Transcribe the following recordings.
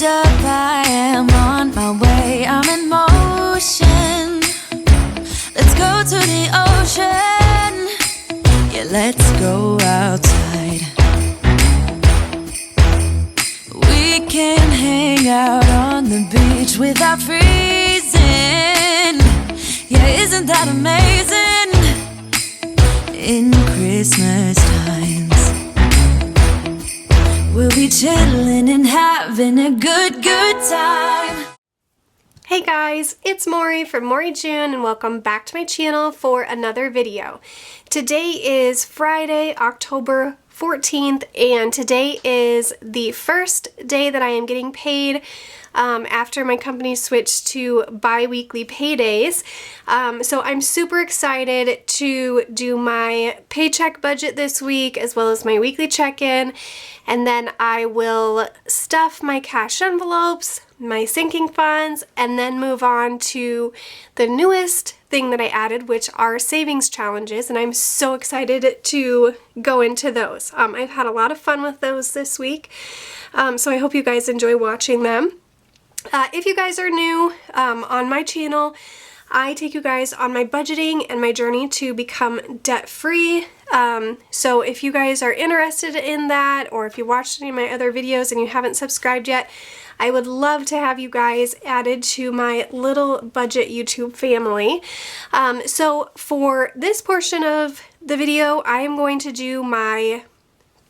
hold up, I am on my way, I'm in motion. Let's go to the ocean, yeah, let's go outside. We can hang out on the beach without freezing. Yeah, isn't that amazing? In Christmas times, we'll be chilling and having a good time. Hey guys, it's Morey from Morey June and welcome back to my channel for another video. Today is Friday, October 14th, and today is the first day that I am getting paid after my company switched to bi-weekly paydays. So I'm super excited to do my paycheck budget this week as well as my weekly check-in, and then I will stuff my cash envelopes, my sinking funds, and then move on to the newest thing that I added, which are savings challenges, and I'm so excited to go into those. I've had a lot of fun with those this week, so I hope you guys enjoy watching them. If you guys are new on my channel, I take you guys on my budgeting and my journey to become debt-free. So if you guys are interested in that, or if you watched any of my other videos and you haven't subscribed yet, I would love to have you guys added to my little budget YouTube family. So for this portion of the video, I am going to do my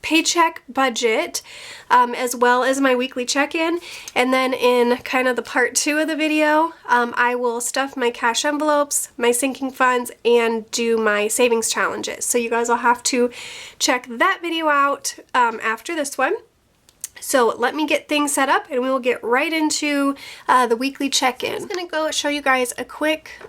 paycheck budget as well as my weekly check-in, and then in kind of the part 2 of the video, I will stuff my cash envelopes, my sinking funds, and do my savings challenges. So you guys will have to check that video out after this one. So let me get things set up and we will get right into the weekly check-in. I'm going to go show you guys a quick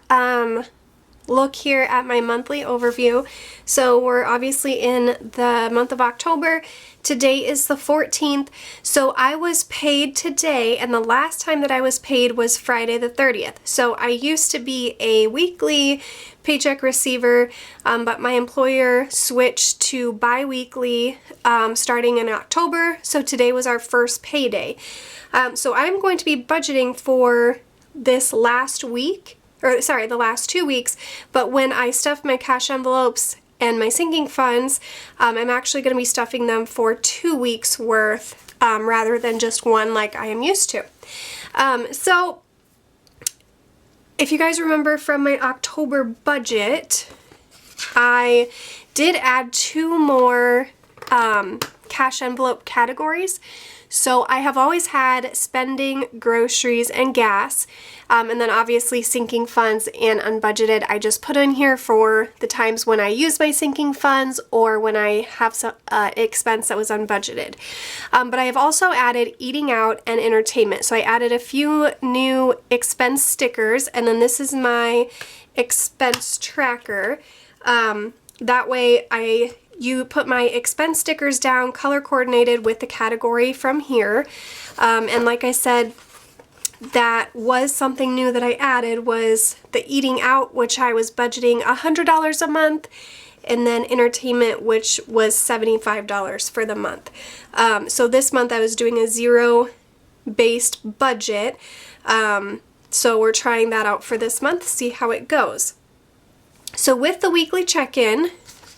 look here at my monthly overview. So we're obviously in the month of October. Today is the 14th. So I was paid today, and the last time that I was paid was Friday the 30th. So I used to be a weekly paycheck receiver, but my employer switched to bi-weekly starting in October. So today was our first payday. So I'm going to be budgeting for this last week, or sorry, the last 2 weeks, but when I stuff my cash envelopes and my sinking funds, I'm actually going to be stuffing them for 2 weeks worth rather than just one like I am used to. So if you guys remember from my October budget, I did add 2 more cash envelope categories. So I have always had spending, groceries, and gas, and then obviously sinking funds and unbudgeted. I just put in here for the times when I use my sinking funds or when I have some expense that was unbudgeted. But I have also added eating out and entertainment. So I added a few new expense stickers, and then this is my expense tracker. That way you put my expense stickers down, color coordinated with the category from here. And like I said, that was something new that I added, was the eating out, which I was budgeting $100 a month, and then entertainment, which was $75 for the month. So this month I was doing a zero-based budget. So we're trying that out for this month, see how it goes. So with the weekly check-in,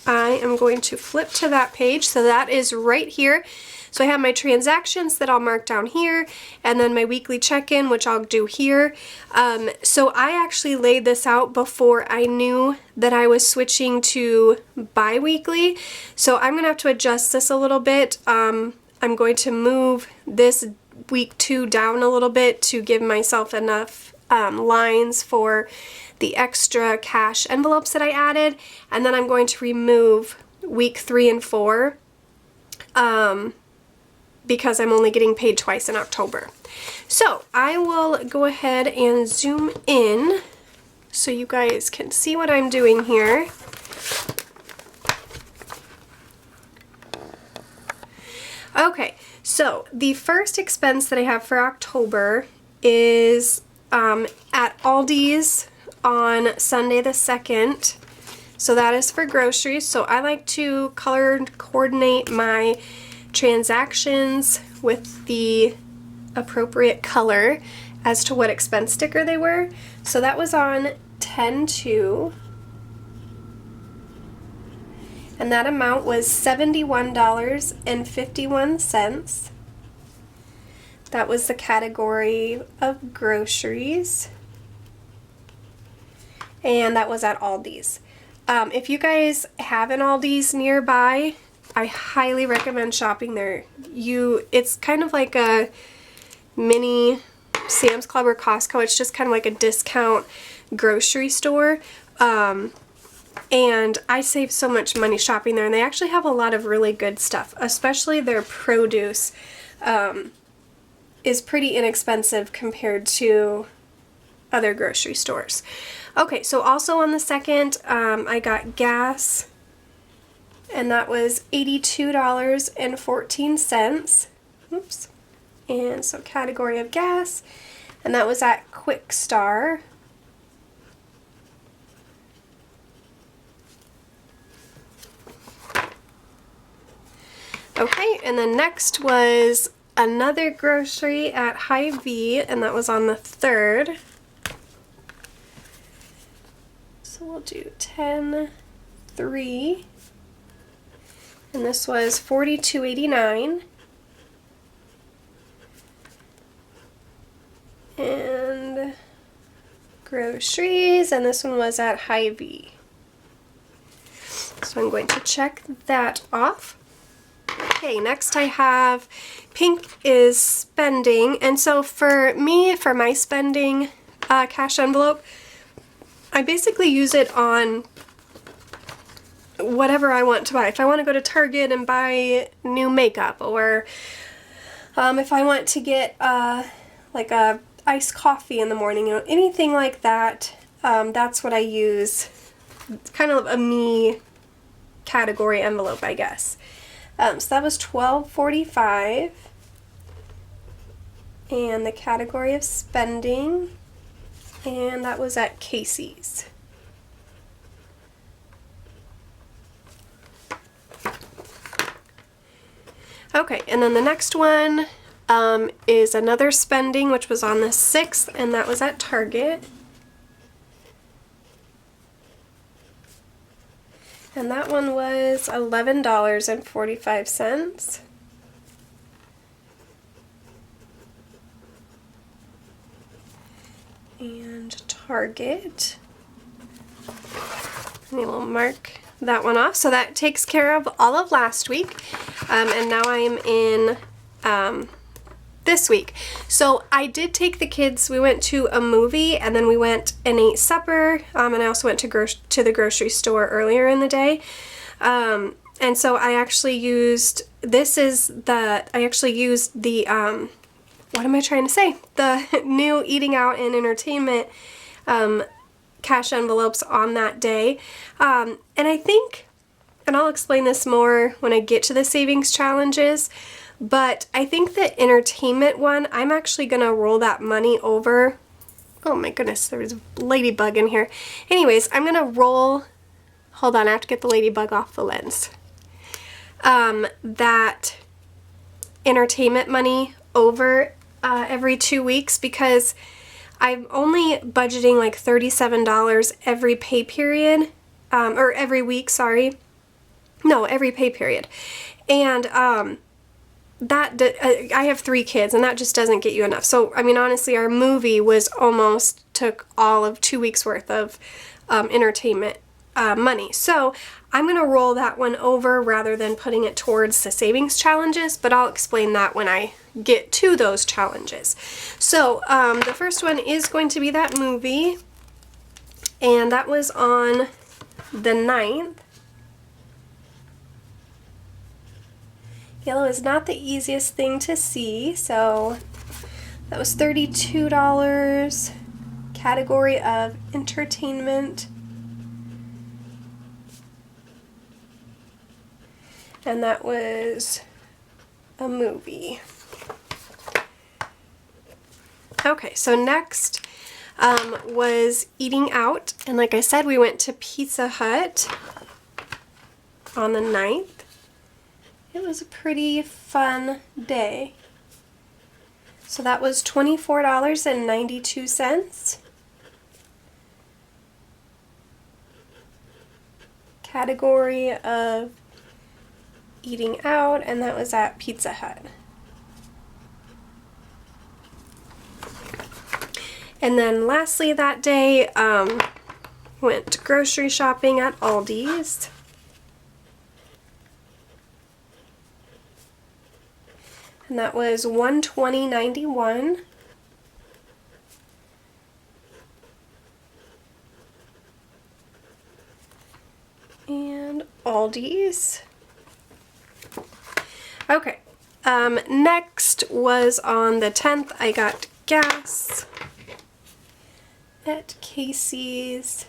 I am going to flip to that page. So that is right here. So I have my transactions that I'll mark down here, and then my weekly check-in, which I'll do here. So I actually laid this out before I knew that I was switching to bi-weekly. So I'm going to have to adjust this a little bit. I'm going to move this week 2 down a little bit to give myself enough lines for the extra cash envelopes that I added, and then I'm going to remove week 3 and 4 because I'm only getting paid twice in October. So I will go ahead and zoom in so you guys can see what I'm doing here. Okay, so the first expense that I have for October is at Aldi's on Sunday the 2nd. So that is for groceries. So I like to color coordinate my transactions with the appropriate color as to what expense sticker they were. So that was on 10/2. And that amount was $71.51. That was the category of groceries. And that was at Aldi's. If you guys have an Aldi's nearby, I highly recommend shopping there. It's kind of like a mini Sam's Club or Costco. It's just kind of like a discount grocery store. And I save so much money shopping there, and they actually have a lot of really good stuff, especially their produce is pretty inexpensive compared to other grocery stores. Okay, so also on the 2nd, I got gas, and that was $82.14. Oops. And so category of gas, and that was at Quick Star. Okay, and then next was another grocery at Hy-Vee, and that was on the 3rd. So we'll do 10/3, and this was $42.89. And groceries, and this one was at Hy-Vee. So I'm going to check that off. Okay, next I have pink is spending, and so for me, for my spending cash envelope, I basically use it on whatever I want to buy. If I want to go to Target and buy new makeup, or if I want to get like a iced coffee in the morning, you know, anything like that, that's what I use. It's kind of a me category envelope, I guess. So that was $12.45, and the category of spending, and that was at Casey's. Okay, and then the next one is another spending, which was on the 6th, and that was at Target. And that one was $11.45. And Target. And we'll mark that one off. So that takes care of all of last week. And now I am in this week. So I did take the kids, we went to a movie, and then we went and ate supper, and I also went to the grocery store earlier in the day. And so I actually used, what am I trying to say? The new Eating Out and Entertainment cash envelopes on that day. And I think, and I'll explain this more when I get to the savings challenges, but I think the entertainment one, I'm actually going to roll that money over. Oh my goodness, there was a ladybug in here. Anyways, I'm going to roll, hold on, I have to get the ladybug off the lens. That entertainment money over every 2 weeks, because I'm only budgeting like $37 every pay period, or every week, sorry. No, every pay period. And I have 3 kids, and that just doesn't get you enough. So, I mean, honestly, our movie took all of 2 weeks worth of entertainment money. So I'm going to roll that one over rather than putting it towards the savings challenges, but I'll explain that when I get to those challenges. So the first one is going to be that movie, and that was on the 9th. Yellow is not the easiest thing to see, so that was $32, category of entertainment. And that was a movie. Okay, so next was eating out, and like I said, we went to Pizza Hut on the 9th. It was a pretty fun day. So that was $24.92. Category of eating out, and that was at Pizza Hut. And then lastly that day, went grocery shopping at Aldi's. And that was $120.91. And Aldi's. Okay, next was on the 10th, I got gas at Casey's.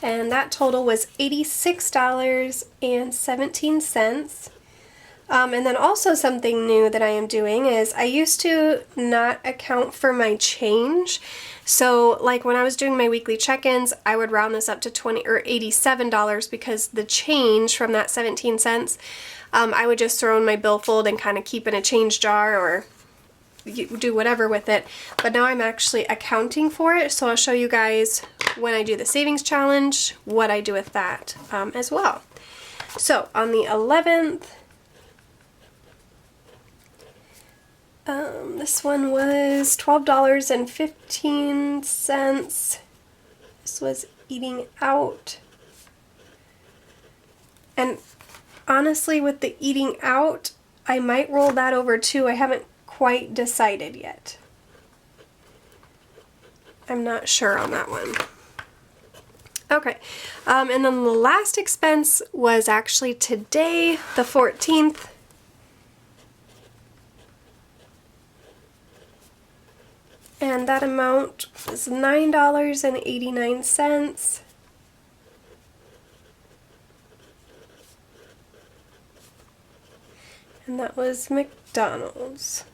And that total was $86.17. And then also something new that I am doing is I used to not account for my change. So like when I was doing my weekly check-ins, I would round this up to $20 or $87 because the change from that 17 cents, I would just throw in my billfold and kind of keep in a change jar or do whatever with it. But now I'm actually accounting for it, so I'll show you guys when I do the savings challenge what I do with that as well. So on the 11th, this one was $12.15. This was eating out. And honestly, with the eating out, I might roll that over too. I haven't quite decided yet. I'm not sure on that one. Okay, and then the last expense was actually today, the 14th. And that amount was $9.89. And that was McDonald's.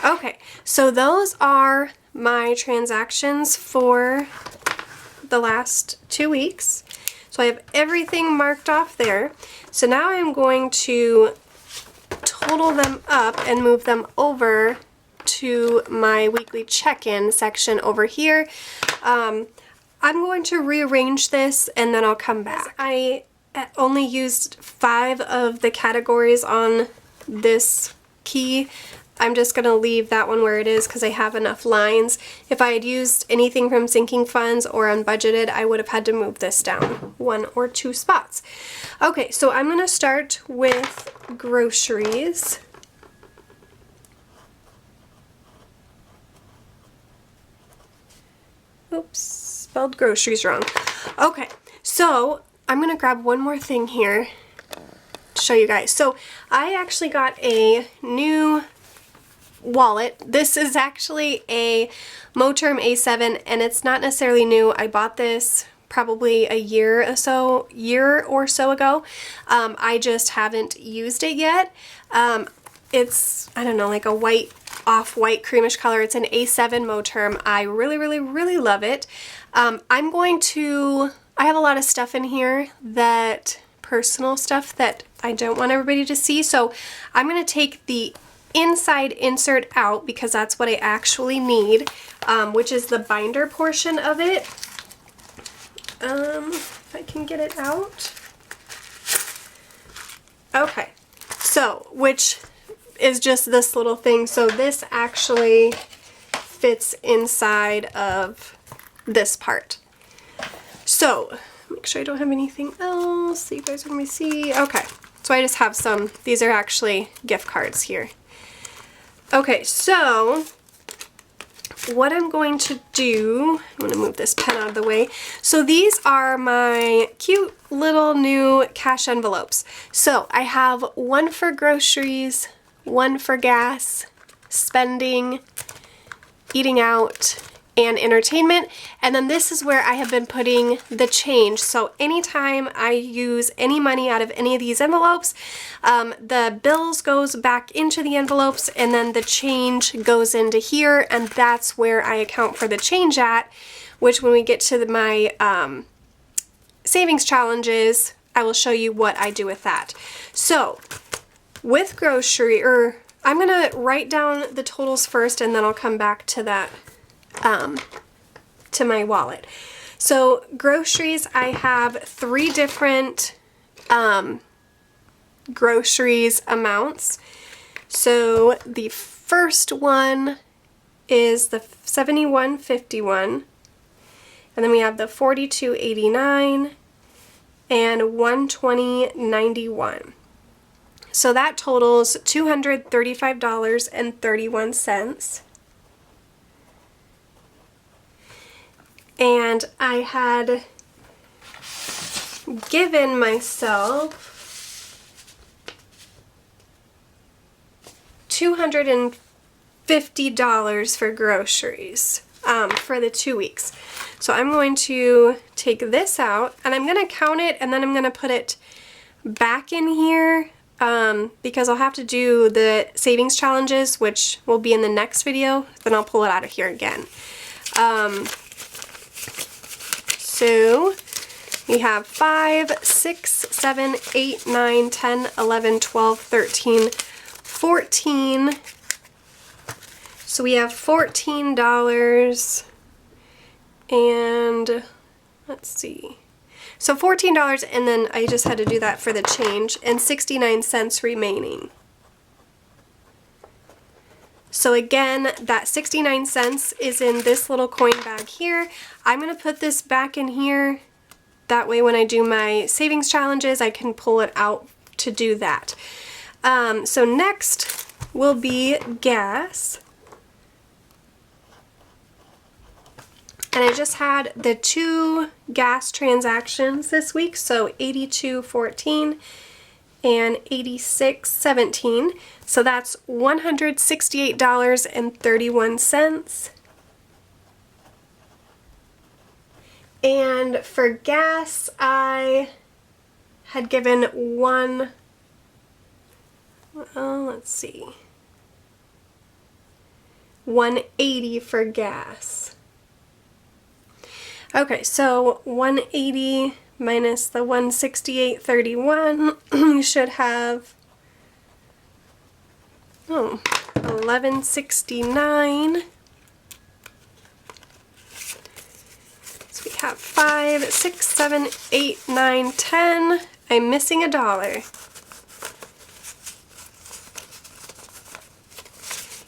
Okay, so those are my transactions for the last 2 weeks. So I have everything marked off there. So now I'm going to total them up and move them over to my weekly check-in section over here. I'm going to rearrange this and then I'll come back. I only used 5 of the categories on this key. I'm just going to leave that one where it is because I have enough lines. If I had used anything from sinking funds or unbudgeted, I would have had to move this down 1 or 2 spots. Okay, so I'm going to start with groceries. Oops, spelled groceries wrong. Okay, so I'm going to grab one more thing here to show you guys. So I actually got a new wallet. This is actually a Moterm A7 and it's not necessarily new. I bought this probably a year or so ago. I just haven't used it yet. It's, I don't know, like a white, off-white creamish color. It's an A7 Moterm. I really, really, really love it. I have a lot of stuff in here personal stuff that I don't want everybody to see. So I'm going to take the inside insert out because that's what I actually need, which is the binder portion of it. If I can get it out. Okay, so which is just this little thing. So this actually fits inside of this part. So make sure I don't have anything else so you guys are going to see. Okay, so I just have some. These are actually gift cards here. Okay, so what I'm going to do, I'm going to move this pen out of the way. So these are my cute little new cash envelopes. So I have one for groceries, one for gas, spending, eating out, and entertainment. And then this is where I have been putting the change. So anytime I use any money out of any of these envelopes, the bills goes back into the envelopes and then the change goes into here, and that's where I account for the change at, which when we get to my savings challenges, I will show you what I do with that. So with grocery, or I'm gonna write down the totals first and then I'll come back to that, to my wallet. So groceries, I have 3 different groceries amounts. So the first one is the $71.51, and then we have the $42.89 and $120.91. So that totals $235.31. And I had given myself $250 for groceries for the 2 weeks. So I'm going to take this out and I'm going to count it, and then I'm going to put it back in here because I'll have to do the savings challenges, which will be in the next video. Then I'll pull it out of here again. So we have 5, 6, 7, 8, 9, 10, 11, 12, 13, 14. So we have $14 and let's see. So $14, and then I just had to do that for the change, and 69 cents remaining. So again, that 69 cents is in this little coin bag here. I'm going to put this back in here. That way when I do my savings challenges, I can pull it out to do that. So next will be gas. And I just had the 2 gas transactions this week, so $82.14 and $86.17. So that's $168.31. And for gas, I had given $180 for gas. Okay, so 180 minus the 168.31, we should have 1169. So we have 5, 6, 7, 8, 9, 10. I'm missing $1.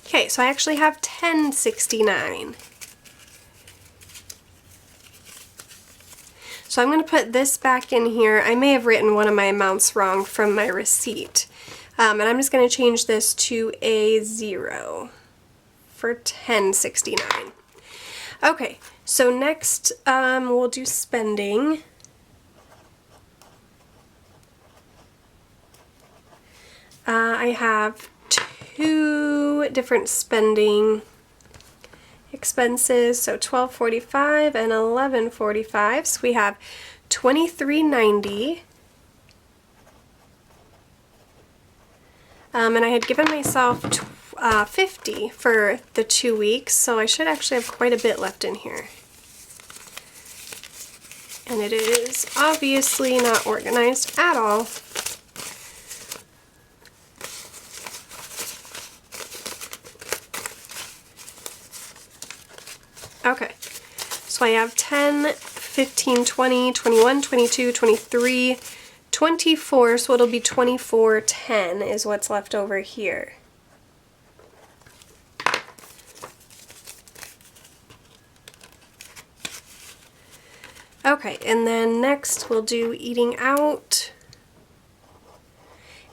Okay, so I actually have $10.69. So I'm going to put this back in here. I may have written one of my amounts wrong from my receipt. And I'm just going to change this to a 0 for $10.69. Okay, so next we'll do spending. I have 2 different spending expenses, so $12.45 and $11.45. So we have $23.90. And I had given myself $50 for the 2 weeks, so I should actually have quite a bit left in here. And it is obviously not organized at all. Okay, so I have 10, 15, 20, 21, 22, 23, 24, so it'll be $24.10 is what's left over here. Okay, and then next we'll do eating out.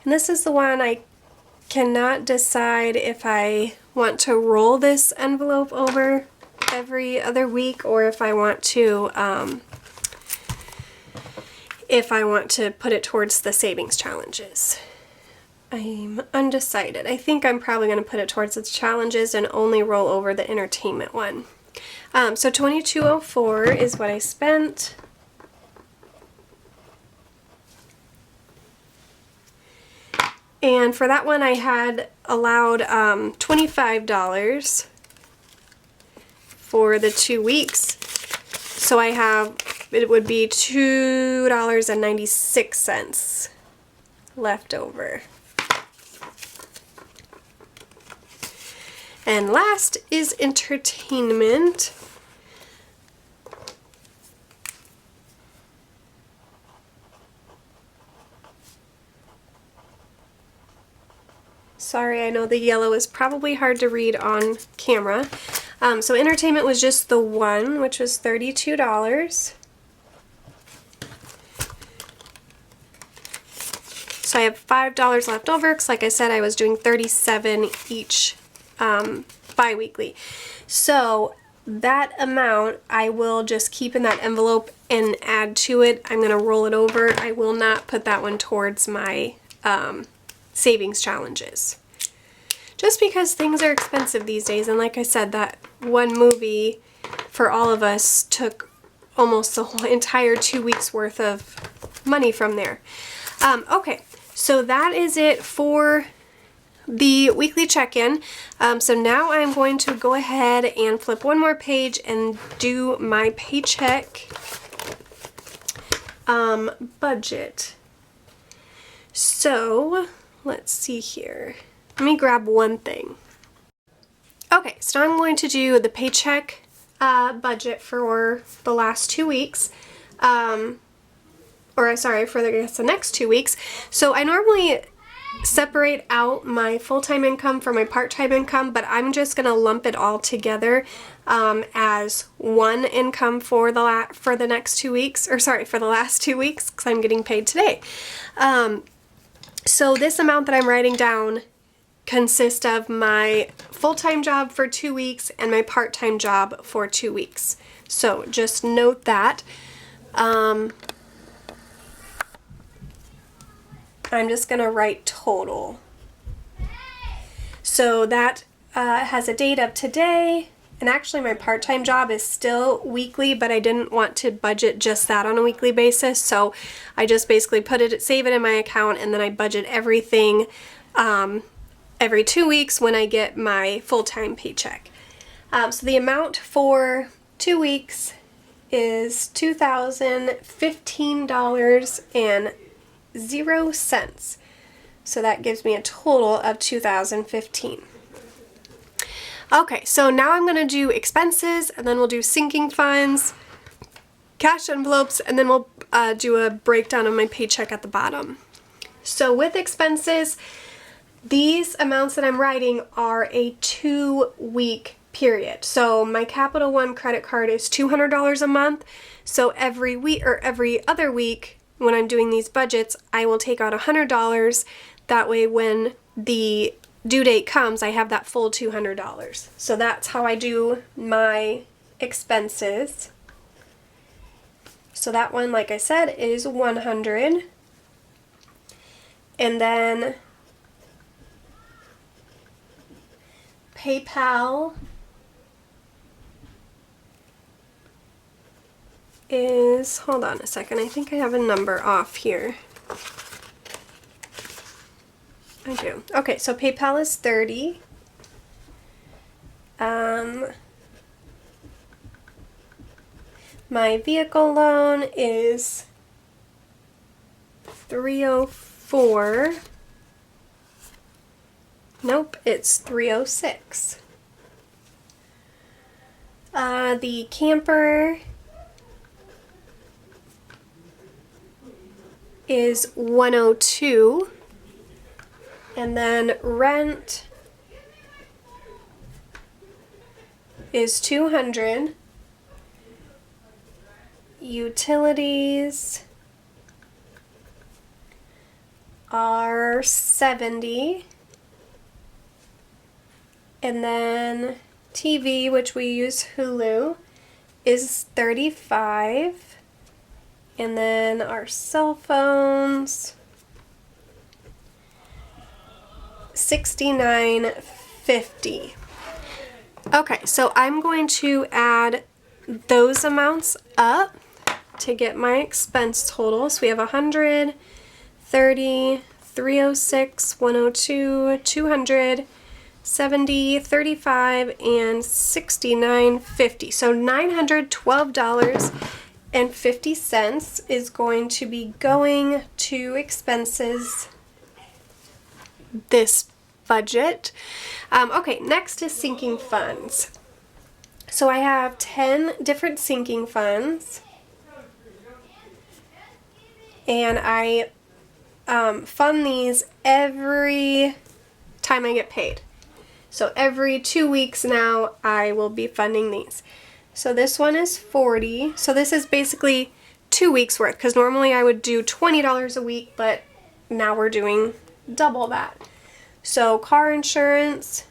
And this is the one I cannot decide if I want to roll this envelope over every other week or if I want to put it towards the savings challenges. I'm undecided. I think I'm probably going to put it towards the challenges and only roll over the entertainment one. So $22.04 is what I spent. And for that one I had allowed $25 for the 2 weeks. So I have, it would be $2.96 left over. And last is entertainment. Sorry, I know the yellow is probably hard to read on camera. So entertainment was just the one, which was $32. So I have $5 left over, because like I said, I was doing $37 each bi-weekly. So that amount I will just keep in that envelope and add to it. I'm going to roll it over. I will not put that one towards my savings challenges. Just because things are expensive these days, and like I said, that one movie for all of us took almost the whole entire 2 weeks worth of money from there. Okay, so that is it for the weekly check-in. So now I'm going to go ahead and flip one more page and do my paycheck budget. So let's see here. Let me grab one thing. Okay, so now I'm going to do the paycheck budget for the last 2 weeks. Or sorry, for the next 2 weeks. So I normally separate out my full-time income from my part-time income, but I'm just going to lump it all together as one income for the next 2 weeks, or sorry, for the last 2 weeks, because I'm getting paid today. So this amount that I'm writing down consists of my full-time job for 2 weeks and my part-time job for 2 weeks. So just note that. I'm just going to write total. So that has a date of today, and actually my part-time job is still weekly, but I didn't want to budget just that on a weekly basis, so I just basically save it in my account, and then I budget everything every 2 weeks when I get my full-time paycheck. So the amount for 2 weeks is $2,015.00. So that gives me a total of $2,015. Okay, so now I'm going to do expenses, and then we'll do sinking funds, cash envelopes, and then we'll do a breakdown of my paycheck at the bottom. So with expenses, these amounts that I'm writing are a 2-week period. So my Capital One credit card is $200 a month. So every week or every other week when I'm doing these budgets, I will take out $100. That way when the due date comes, I have that full $200. So that's how I do my expenses. So that one, like I said, is $100. And then PayPal is, hold on a second, I think I have a number off here. I do. Okay, so PayPal is $30. My vehicle loan is $304. Nope, it's $306. The camper is $102. And then rent is $200. Utilities are $70. And then TV, which we use Hulu, is $35. And then our cell phones, $69.50. Okay, so I'm going to add those amounts up to get my expense total. So we have 100, 30, 306, 102, 200, 70, 35, and $69.50. So $912.50 is going to be going to expenses this budget. Okay, next is sinking funds. So I have 10 different sinking funds, and I fund these every time I get paid. So every 2 weeks now I will be funding these. So this one is $40. So this is basically 2 weeks worth, because normally I would do $20 a week, but now we're doing double that. So car insurance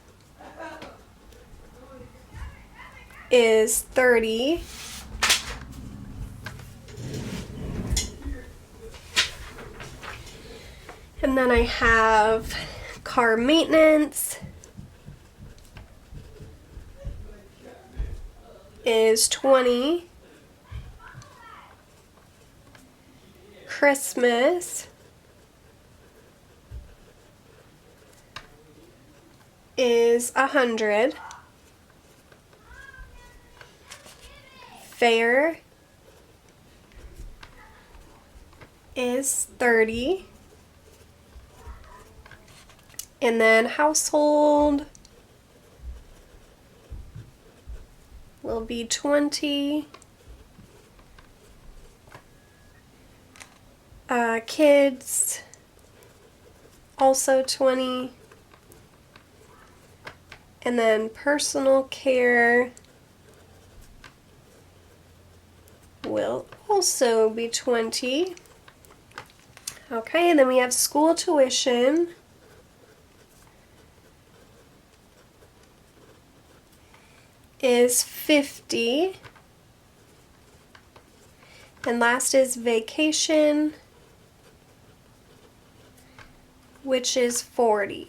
is $30. And then I have car maintenance is $20. Christmas is $100. Fair is $30. And then household will be $20. Kids also $20. And then personal care will also be $20. Okay, and then we have school tuition. Is $50. And last is vacation, which is $40.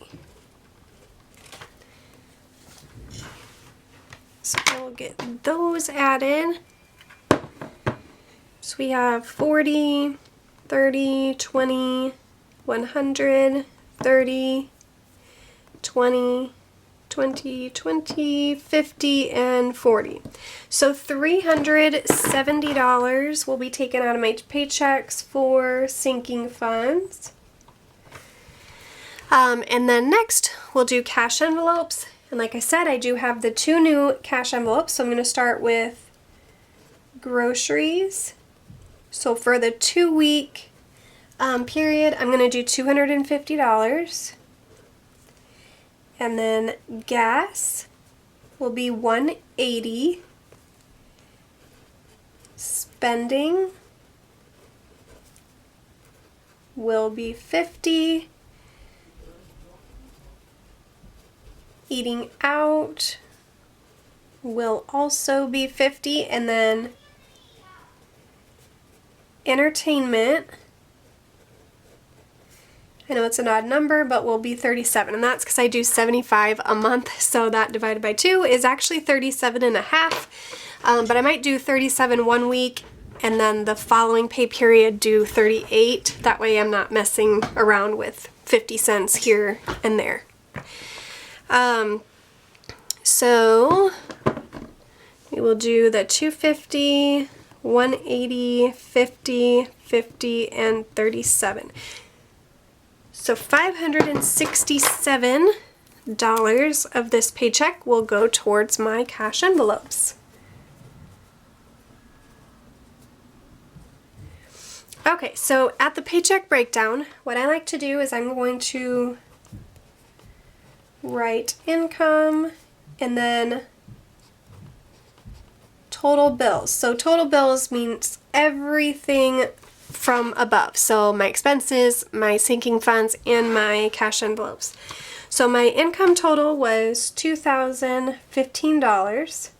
So we'll get those added. So we have 40, 30, 20, 100, 30, 20, 20, 20, 50, and 40. So $370 will be taken out of my paychecks for sinking funds. And then next we'll do cash envelopes. And like I said, I do have the 2 new cash envelopes. So I'm going to start with groceries. So for the 2-week period, I'm going to do $250. And then gas will be $180. Spending will be $50. Eating out will also be $50. And then entertainment, I know it's an odd number, but will be $37, and that's because I do $75 a month, so that divided by 2 is actually $37.50. But I might do $37 1 week, and then the following pay period do $38. That way I'm not messing around with 50 cents here and there. So we will do the $250, $180, $50, $50, and $37. So $567 of this paycheck will go towards my cash envelopes. Okay, so at the paycheck breakdown, what I like to do is I'm going to write income and then total bills. So total bills means everything from above. So my expenses, my sinking funds, and my cash envelopes. So my income total was $2,015.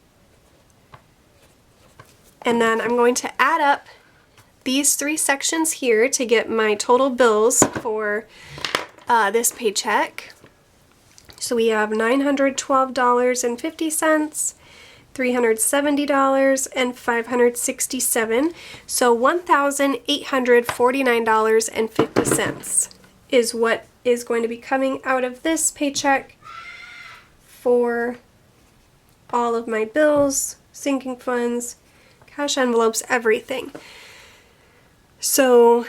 And then I'm going to add up these 3 sections here to get my total bills for this paycheck. So we have $912.50, $370, and $567. So $1,849.50 is what is going to be coming out of this paycheck for all of my bills, sinking funds, cash envelopes, everything. So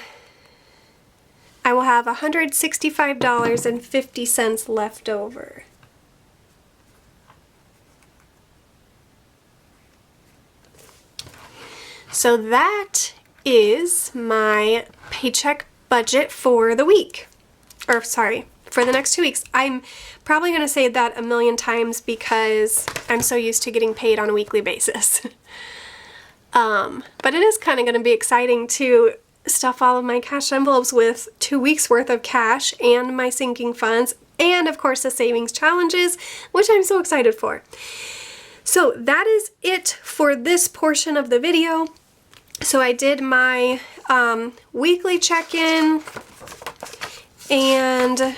I will have $165.50 left over. So that is my paycheck budget for the week. Or sorry, for the next 2 weeks. I'm probably going to say that a million times because I'm so used to getting paid on a weekly basis. But it is kind of going to be exciting to stuff all of my cash envelopes with 2 weeks worth of cash and my sinking funds and of course the savings challenges, which I'm so excited for. So that is it for this portion of the video. So I did my weekly check-in and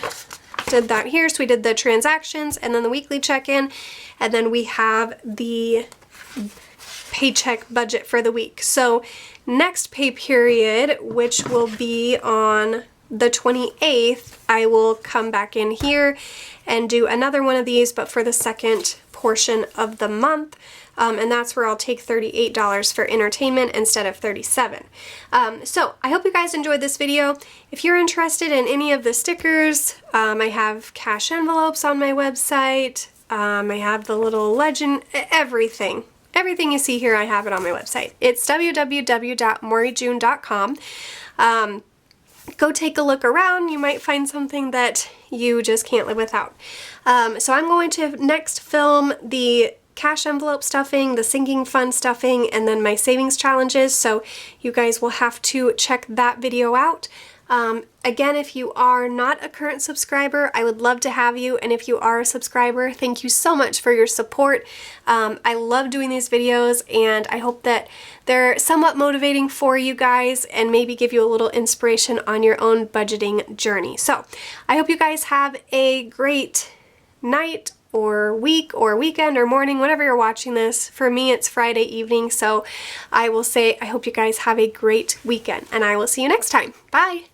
did that here. So we did the transactions and then the weekly check-in, and then we have the paycheck budget for the week. So next pay period, which will be on the 28th, I will come back in here and do another one of these, but for the second portion of the month. And that's where I'll take $38 for entertainment instead of $37. So I hope you guys enjoyed this video. If you're interested in any of the stickers, I have cash envelopes on my website. I have the little legend, everything. Everything you see here, I have it on my website. It's www.moreyjune.com. Go take a look around. You might find something that you just can't live without. So I'm going to next film the cash envelope stuffing, the sinking fund stuffing, and then my savings challenges. So you guys will have to check that video out. Again, if you are not a current subscriber, I would love to have you. And if you are a subscriber, thank you so much for your support. I love doing these videos, and I hope that they're somewhat motivating for you guys and maybe give you a little inspiration on your own budgeting journey. So I hope you guys have a great night or week or weekend or morning, whenever you're watching this. For me, it's Friday evening, so I will say I hope you guys have a great weekend, and I will see you next time. Bye!